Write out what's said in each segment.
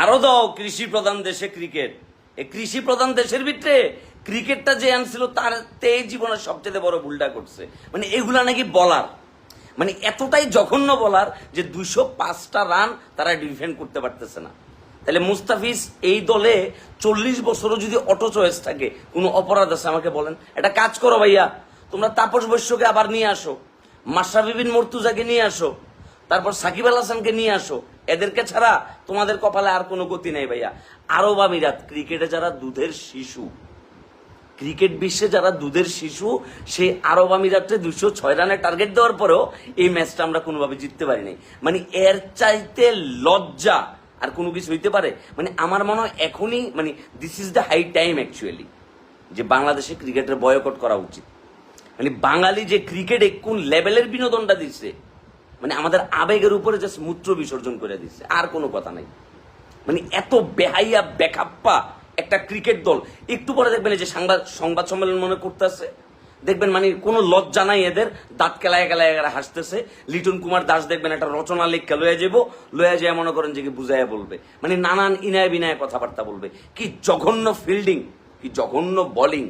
আরো দাও কৃষি প্রধান দেশে ক্রিকেট। এই কৃষি প্রধান দেশের ভিতরে ক্রিকেটটা যে আনছিল তার জীবনের সবচেয়ে বড় ভুলটা করছে। মানে এগুলা নাকি বলার, মানে এতটাই জঘন্য বলার যে 205টা রান তারা ডিফেন্ড করতে পারতেছে না। তাহলে মুস্তাফিজ এই দলে 40 বছরও যদি অটো চয়েস থাকে, কোনো অপরাধ আছে আমাকে বলেন? একটা কাজ করো ভাইয়া, তোমরা তাপস বৈশ্যকে আবার নিয়ে আসো, মাশরাফি বিন মুর্তুজাকে নিয়ে আসো, তারপর সাকিব আল হাসানকে নিয়ে আসো। এদেরকে ছাড়া তোমাদের কপালে আর কোনো গতি নেই ভাইয়া। আরব আমিরাত ক্রিকেটে যারা দুধের শিশু, ক্রিকেট বিশ্বে যারা দুধের শিশু, সেই আরব আমিরাতে 206 রানের টার্গেট দেওয়ার পরেও এই ম্যাচটা আমরা কোনোভাবে জিততে পারি নাই। মানে এর চাইতে লজ্জা আর কোনো কিছু হইতে পারে? মানে আমার মনে হয় এখনই মানে this is the high time actually যে বাংলাদেশে ক্রিকেটের বয়কট করা উচিত। মানে বাঙালি যে ক্রিকেটে কোন লেভেলের বিনোদনটা দিচ্ছে, মানে আমাদের আবেগের উপরে জাস্ট মূত্র বিসর্জন করে দিচ্ছে, আর কোনো কথা নাই। মানে এত বেহাইয়া বেখাপ্পা একটা ক্রিকেট দল। একটু পরে দেখবেন এই যে সংবাদ সম্মেলন মনে করতেছে, দেখবেন মানে কোনো লজ্জা নাই এদের, দাঁত কেলায় কেলায় হাসতেছে। লিটন কুমার দাস দেখবেন একটা রচনা লেখা লয়ে যায় মনে করেন যে কি বুঝাইয়া বলবে, মানে নানান ইনায় বিনায় কথাবার্তা বলবে। কি জঘন্য ফিল্ডিং, কি জঘন্য বোলিং,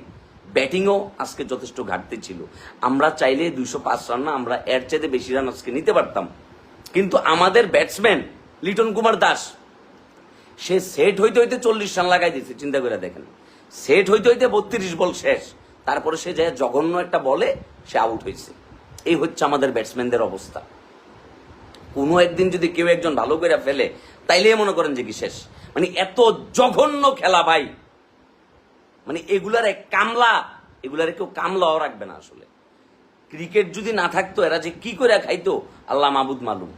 ব্যাটিংও আজকে যথেষ্ট ঘাটতি ছিল। আমরা চাইলে 205 রান না, আমরা এর চাইতে বেশি রান আজকে নিতে পারতাম। কিন্তু আমাদের ব্যাটসম্যান লিটন কুমার দাস, সে সেট হইতে হইতে 40 রান লাগাই দিচ্ছে। চিন্তা করে দেখেন, সেট হইতে হইতে 32 বল শেষ, তারপরে সে যায় জঘন্য একটা বলে সে আউট হয়েছে। এই হচ্ছে আমাদের ব্যাটসম্যানদের অবস্থা। কোনো একদিন যদি কেউ একজন ভালো করে ফেলে তাইলে মনে করেন যে কি শেষ। মানে এত জঘন্য খেলা ভাই, মানে এগুলার কেউ কামলাও রাখবে না আসলে। ক্রিকেট যদি না থাকতো এরা যে কি করে খাইতো আল্লাহ মাহবুদ মালুম।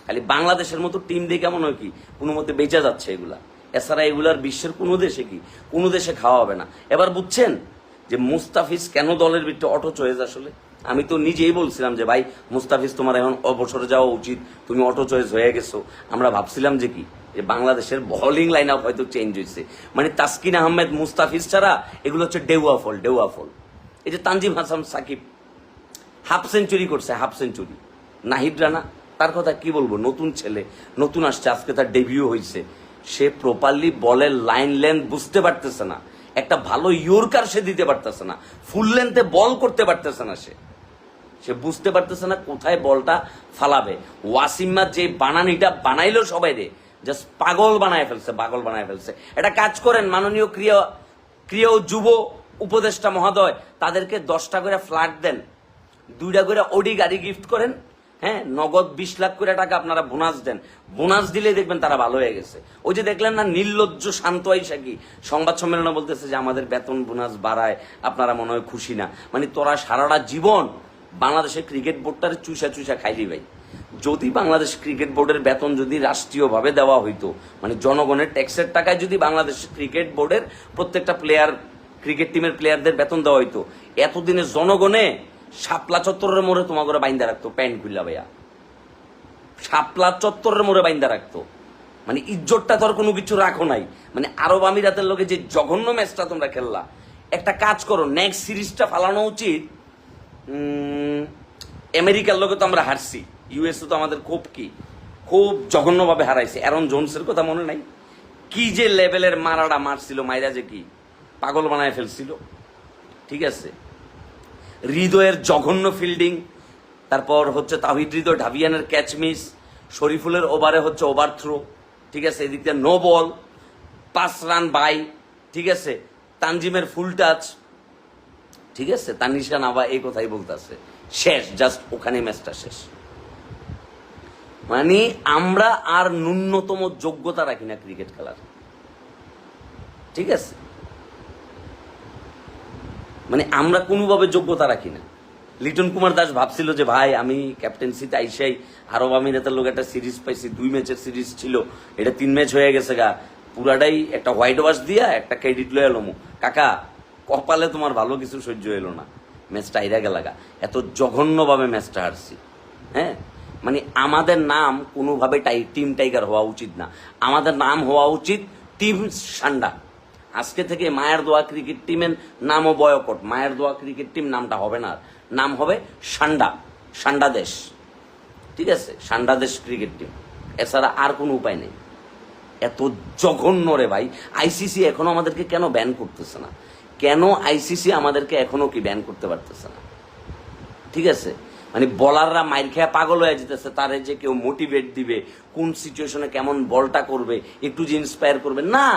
খালি বাংলাদেশের মতো টিম দিয়ে কেমন হয় কি কোনো মতে বেঁচে যাচ্ছে এগুলা। এছাড়া এগুলার বিশ্বের কোনো দেশে খাওয়া হবে না। এবার বুঝছেন যে মুস্তাফিজ কেন দলের ভিতরে অটো চয়েস? আসলে আমি তো নিজেই বলছিলাম যে ভাই মুস্তাফিজ তোমার এখন অবসরে যাওয়া উচিত, তুমি অটো চয়েস হয়ে গেছো। আমরা ভাবছিলাম যে কি যে বাংলাদেশের বোলিং লাইন আপ হয়তো চেঞ্জ হয়েছে। মানে তাসকিন আহমেদ, মুস্তাফিজ ছাড়া এগুলো হচ্ছে ডেউয়া ফল। এই যে তানজিম হাসান সাকিব হাফ সেঞ্চুরি করছে, নাহিদ রানা, তার কথা কি বলবো? নতুন ছেলে, নতুন আসছে, আজকে তার ডেবিউ হয়েছে। সে প্রপারলি বলের লাইন লেন্থ বুঝতে পারতেছে না, একটা ভালো ইয়র্কার সে দিতে পারতেছে না, ফুল লেন্থে বল করতে পারতেছে না। সে বুঝতে পারতেছে না কোথায় বলটা ফালাবে। ওয়াসিমা যে বানানিটা বানাইলো সবাই রে, জাস্ট পাগল বানায় ফেলছে। একটা কাজ করেন মাননীয় ক্রিয়া ও যুব উপদেষ্টা মহোদয়, তাদেরকে 10টা করে ফ্ল্যাট দেন, 2টা করে ওডি গাড়ি গিফট করেন, হ্যাঁ, নগদ 20 লাখ করে টাকা আপনারা বোনাস দেন। বোনাস দিলে দেখবেন তারা ভালো হয়ে গেছে। ওই যে দেখলেন না নির্লজ্জ শান্ত আইসা কি সংবাদ সম্মেলনে বলতেছে যে আমাদের বেতন বোনাস বাড়ায়, আপনারা মনে হয় খুশি না। মানে তোরা সারাটা জীবন বাংলাদেশের ক্রিকেট বোর্ডটারে চুষা খাইলি ভাই। যদি বাংলাদেশ ক্রিকেট বোর্ডের বেতন যদি রাষ্ট্রীয়ভাবে দেওয়া হইতো, মানে জনগণের ট্যাক্সের টাকায় যদি বাংলাদেশ ক্রিকেট বোর্ডের প্রত্যেকটা ক্রিকেট টিমের প্লেয়ারদের বেতন দেওয়া হইতো, এতদিনে জনগণে শাপলা চত্বরের মোড়ে তোমার করে বাইন্দা রাখতো, প্যান্ট খুললা ভাইয়া, শাপলা চত্বরের মোড়ে বাইন্দা রাখতো। মানে ইজ্জতটা তোর কোনো কিছু রাখো নাই। মানে আরব আমিরাতের লোকে যে জঘন্য ম্যাচটা তোমরা খেললা, একটা কাজ করো, নেক্সট সিরিজটা ফালানো উচিত। আমেরিকার লোকে তো আমরা হারছি, ইউএসএ তো আমাদের খুব জঘন্যভাবে হারাইছে। অ্যারন জোনসের কথা মনে নাই? কি যে লেভেলের মারাটা মারছিল, মাইরা যে কি পাগল বানায় ফেলছিল। ঠিক আছে, হৃদয়ের জঘন্য ফিল্ডিং, তারপর হচ্ছে তাহিদ হৃদয় ঢাবিয়ানের ক্যাচ মিস, শরীফুলের ওভারে হচ্ছে ওভার থ্রো, ঠিক আছে, এদিক দিয়ে নো বল, 5 রান বাই, ঠিক আছে, তানজিমের ফুল টাচ, ঠিক আছে, তানিশা নাবা এই কথাই বলতেছে, শেষ, জাস্ট ওখানে ম্যাচটা শেষ। মানে আমরা আর ন্যূনতম যোগ্যতা রাখি না ক্রিকেট খেলার, ঠিক আছে, মানে আমরা কোনোভাবে যোগ্যতা রাখি না। লিটন কুমার দাস ভাবছিল যে ভাই আমি ক্যাপ্টেন্সিতে আইসাই আরব আমিরাতের লোক একটা সিরিজ পাইছি, 2 ম্যাচের সিরিজ ছিল, এটা 3 ম্যাচ হয়ে গেছে গা, পুরাটাই একটা হোয়াইট ওয়াশ দিয়া একটা ক্রেডিট লয়ে এলো। কাকা কপালে তোমার ভালো কিছু সহ্য এলো না, ম্যাচটা আইরা গেলাগা, এত জঘন্যভাবে ম্যাচটা হারছি। হ্যাঁ, মানে আমাদের নাম কোনোভাবে টিম টাইগার হওয়া উচিত না, আমাদের নাম হওয়া উচিত টিম সান্ডা। আজকে থেকে মায়ের দোয়া ক্রিকেট টিমের নামও বয়কট, মায়ের দোয়া ক্রিকেট টিম নামটা হবে না, নাম হবে সান্ডা দেশ, ঠিক আছে, সান্ডা দেশ ক্রিকেট টিম। এছাড়া আর কোনো উপায় নেই। এত জঘন্য রে ভাই। আইসিসি এখনো আমাদেরকে কেন ব্যান করতেছে না? কেন আইসিসি আমাদেরকে এখনো কি ব্যান করতে পারতেছে না? ঠিক আছে, মানে বলাররা মাইর খেয়া পাগল হয়ে যেতেছে, তারে যে কেউ মোটিভেট দিবে, কোন সিচুয়েশনে কেমন বলটা করবে, একটু যে ইন্সপায়ার করবে না।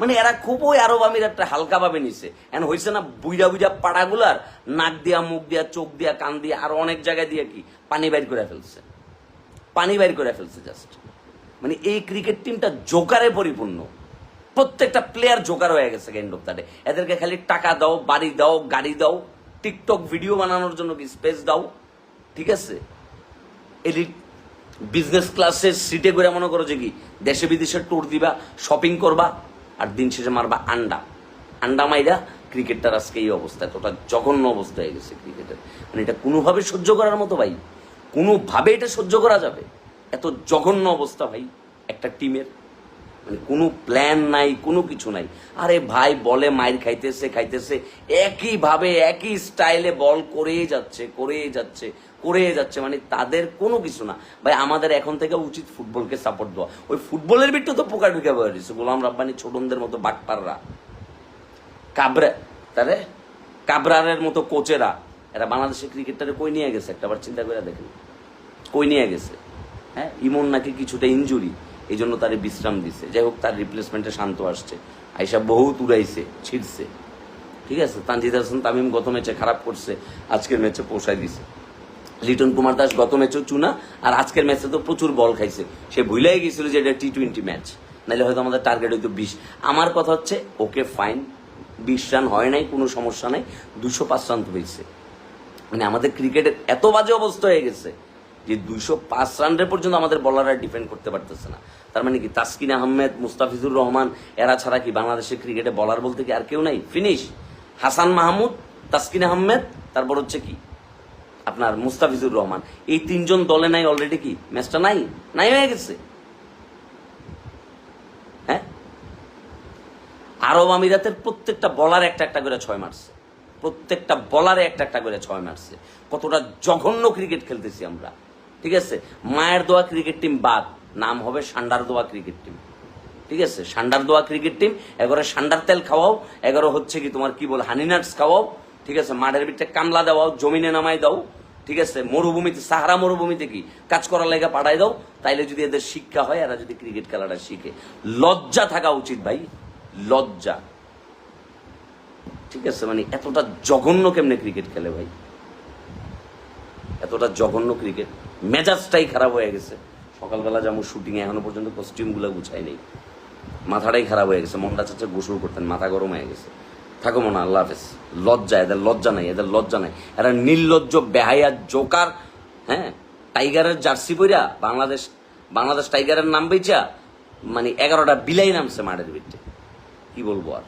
মানে এরা খুবই আরব আমিরাতটা হালকা ভাবে নিছে। এখন হয়েছে না বুইরা বুইরা পাড়াগুলার নাক দিয়া, মুখ দিয়া, চোখ দিয়া, কান দিয়া, আরো অনেক জায়গায় দিয়ে কি পানি বাইর করে ফেলছে, পানি বাইর করে ফেলছে জাস্ট। মানে এই ক্রিকেট টিমটা জোকারে পরিপূর্ণ, প্রত্যেকটা প্লেয়ার জোকার হয়ে গেছে এন্ড অফ দ্য ডে। এদেরকে খালি টাকা দাও, বাড়ি দাও, গাড়ি দাও, টিকটক ভিডিও বানানোর জন্য কি স্পেস দাও, ঠিক আছে, এলিট বিজনেস ক্লাসের সিটে করে মনে করো যে কি দেশে বিদেশে ট্যুর দিবা, শপিং করবা, আর দিন শেষে মারবা আন্ডা। আন্ডা মাইরা ক্রিকেটটার আজকে এই অবস্থা, এতটা জঘন্য অবস্থা হয়ে গেছে ক্রিকেটের। মানে এটা কোনোভাবে সহ্য করার মতো ভাই, কোনোভাবে এটা সহ্য করা যাবে? এত জঘন্য অবস্থা ভাই একটা টিমের, মানে কোনো প্ল্যান নাই, কোনো কিছু নাই। আরে ভাই বলে মাইর খাইতেছে খাইতেছে, একইভাবে একই স্টাইলে বল করেই যাচ্ছে করেই যাচ্ছে করেই যাচ্ছে, মানে তাদের কোনো কিছু না ভাই। আমাদের এখন থেকে উচিত ফুটবলকে সাপোর্ট দেওয়া। ওই ফুটবলের ভিতরে তো পোকা ঢুকে বেরিয়েছে গোলাম রাব্বানি, ছোটনদের মতো বাটপাররা, কাবরা, তারে কাবরারের মতো কোচেরা, এরা বাংলাদেশের ক্রিকেটটারে কই নিয়ে গেছে একটাবার চিন্তা করে দেখেন, কই নিয়ে গেছে? হ্যাঁ, ইমন নাকি কিছুটা ইনজুরি, এই জন্য তারে বিশ্রাম দিছে। যাই হোক, তার রিপ্লেসমেন্টে শান্ত আসছে, আইসা বহুত উড়াইছে, ছিটছে, ঠিক আছে। তানজিদ হাসান তামিম গত ম্যাচে খারাপ করছে, আজকের ম্যাচে পোষায় দিছে। লিটন কুমার দাস গত ম্যাচেও চুনা, আর আজকের ম্যাচে তো প্রচুর বল খাইছে। সে ভুলেই গেছিল যে এটা টি-20 ম্যাচ, নাহলে হয়তো আমাদের টার্গেট হয়তো 20। আমার কথা হচ্ছে ওকে ফাইন, 20 রান হয় নাই, কোনো সমস্যা নাই, 205 রান হয়েছে। মানে আমাদের ক্রিকেটের এত বাজে অবস্থা হয়ে গেছে যে 205 রানের পর্যন্ত আমাদের বলাররা ডিফেন্ড করতে পারতেছে না। তার মানে কি তাসকিন আহমেদ, মুস্তাফিজুর রহমান, এরা ছাড়া কি বাংলাদেশের ক্রিকেটে বলার বলতে কি আর কেউ নাই? ফিনিশ। হাসান মাহমুদ, তাসকিন আহমেদ, তারপর হচ্ছে কি আপনার মুস্তাফিজুর রহমান, এই তিনজন দলে নাই অলরেডি, কি ম্যাচটা নাই নাই হয়ে গেছে? হ্যাঁ, আরব আমিরাতের প্রত্যেকটা বলার একটা একটা করে 6 মারছে, প্রত্যেকটা বলারে একটা একটা করে 6 মারছে। কতটা জঘন্য ক্রিকেট খেলতেছি আমরা, ঠিক আছে। মায়ের দোয়া ক্রিকেট টিম বাদ, নাম হবে সান্ডার দোয়া ক্রিকেট টিম, ঠিক আছে। সান্ডার দোয়া ক্রিকেট টিম, এগারো সান্ডার তেল খাওয়াও, এগারো হচ্ছে কি তোমার কি বল হানিনাটস খাওয়াও, ঠিক আছে। মাঠের ভিতরে কামলা দেওয়াও, জমিনে নামাই দাও, ঠিক আছে। মরুভূমিতে, সাহারা মরুভূমিতে কি কাজ করার লেগে পাঠাই দাও। তাইলে যদি এদের শিক্ষা হয়, এরা যদি ক্রিকেট খেলাটা শিখে, লজ্জা থাকা উচিত ভাই, লজ্জা, ঠিক আছে। মানে এতটা জঘন্য কেমনে ক্রিকেট খেলে ভাই, এতটা জঘন্য ক্রিকেট, মেজাজটাই খারাপ হয়ে গেছে। সকালবেলা যেমন শুটিংয়ে এখনো পর্যন্ত কস্টিউমগুলো গুছাই নেই, মাথাটাই খারাপ হয়ে গেছে। মনটা চাচ্ছে গোসল করতেন, মাথা গরম হয়ে গেছে। থাকো মনে, আল্লাহ হাফেজ। লজ্জা, এদের লজ্জা নাই, এদের লজ্জা নাই। এরা নির্লজ্জ, বেহায়া, জোকার। হ্যাঁ, টাইগারের জার্সি পইরা বাংলাদেশ টাইগারের নাম বেচা, মানে 11টা বিলাই নামছে মাঠের ভিতরে, কি বলবো আর।